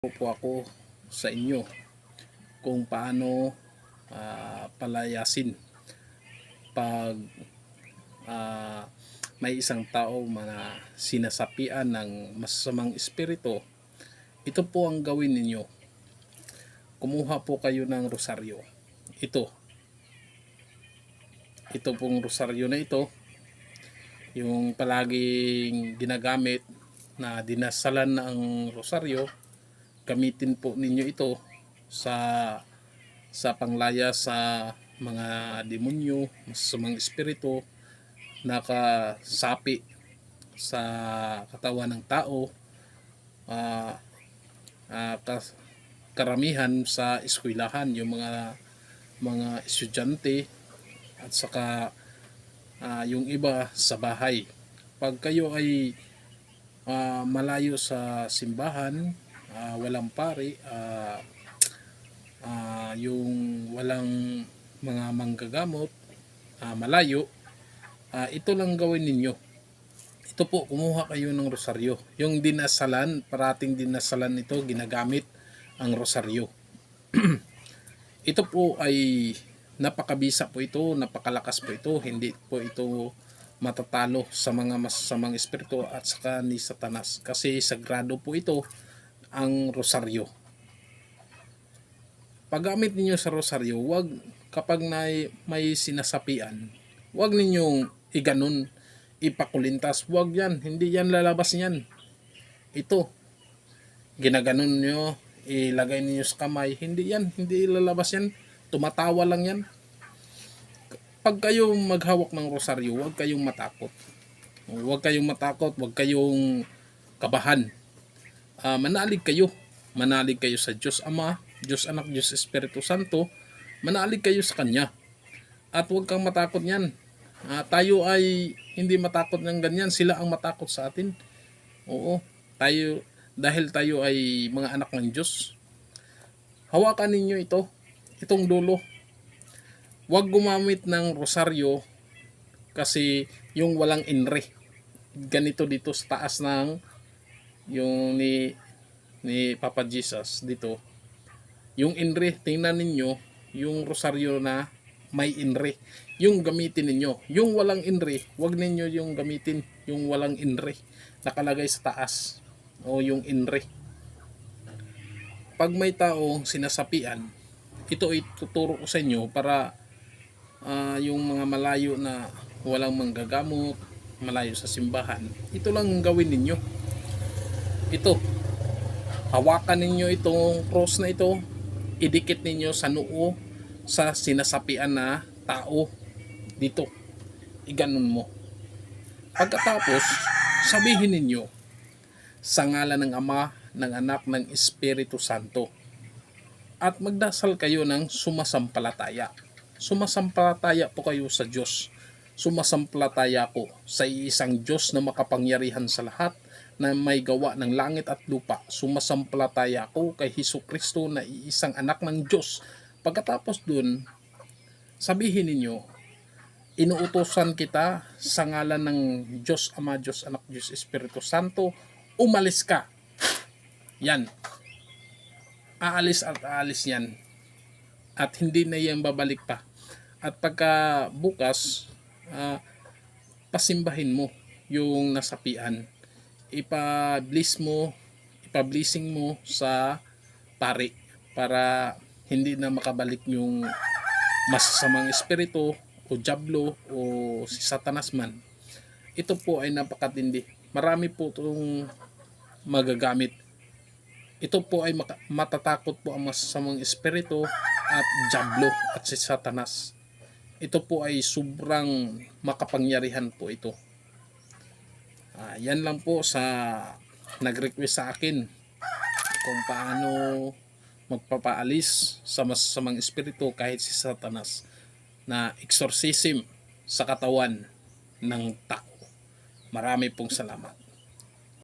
Po ako sa inyo kung paano palayasin pag may isang tao na sinasapian ng masasamang espiritu. Ito po ang gawin ninyo. Kumuha po kayo ng rosaryo. Ito pong rosaryo na ito, yung palaging ginagamit na dinasalan ng rosaryo, gamitin po ninyo ito sa panglaya sa mga demonyo, masasamang espiritu nakasapi sa katawan ng tao. Karamihan sa eskwelahan, yung mga estudyante, at saka yung iba sa bahay. Pag kayo ay malayo sa simbahan, walang pari, yung walang mga manggagamot, malayo, ito lang gawin ninyo. Ito po, kumuha kayo ng rosaryo. Yung dinasalan, parating dinasalan ito, ginagamit ang rosaryo. Ito po ay napakabisa po ito, napakalakas po ito. Hindi po ito matatalo sa mga masasamang espiritu at saka ni Satanas. Kasi sagrado po ito, ang rosaryo. Paggamit ninyo sa rosaryo, wag kapag may sinasapian, wag ninyong iganon, ipakulintas. Wag yan, hindi yan lalabas niyan. Ito, ginaganon nyo, ilagay ninyo sa kamay, hindi lalabas yan. Tumatawa lang yan. Pag kayo maghawak ng rosaryo, wag kayong matakot. Wag kayong matakot, wag kayong kabahan. Manalig kayo sa Diyos Ama, Diyos Anak, Diyos Espiritu Santo. Manalig kayo sa Kanya. At huwag kang matakot niyan. Tayo ay hindi matakot ng ganyan. Sila ang matakot sa atin. Oo, dahil tayo ay mga anak ng Diyos. Hawakan ninyo itong dulo. Huwag gumamit ng rosaryo kasi yung walang inre. Ganito dito sa taas ng yung ni Papa Jesus dito. Yung inre, tingnan ninyo yung rosaryo na may inre. Yung gamitin ninyo. Yung walang inre, wag ninyo yung gamitin. Yung walang inre, nakalagay sa taas. O yung inre. Pag may tao sinasapian, ito ay tuturo ko sa inyo para yung mga malayo na walang manggagamot, malayo sa simbahan, ito lang gawin ninyo. Ito, hawakan ninyo itong cross na ito, idikit ninyo sa noo sa sinasapian na tao dito. Iganon mo. Pagkatapos, sabihin ninyo, sa ngalan ng Ama, ng Anak, ng Espiritu Santo. At magdasal kayo ng sumasampalataya. Sumasampalataya po kayo sa Diyos. Sumasampalataya ko sa iisang Diyos na makapangyarihan sa lahat, na may gawa ng langit at lupa. Sumasampalataya ko kay Hesukristo na iisang anak ng Diyos. Pagkatapos dun, sabihin ninyo, inuutosan kita sa ngalan ng Diyos Ama, Diyos Anak, Diyos Espiritu Santo, umalis ka. Yan. Aalis at aalis yan. At hindi na yan babalik pa. At pagka bukas, pasimbahin mo yung nasapian. Ipa-blessing mo sa pari para hindi na makabalik yung masasamang espiritu o diablo o si Satanas man. Ito po ay napakatindi. Marami po itong magagamit. Ito po ay matatakot po ang masasamang espiritu at diablo at si Satanas. Ito po ay sobrang makapangyarihan po ito. Yan lang po sa nag-request sa akin kung paano magpapaalis sa masasamang espiritu kahit si Satanas, na exorcism sa katawan ng tao. Marami pong salamat.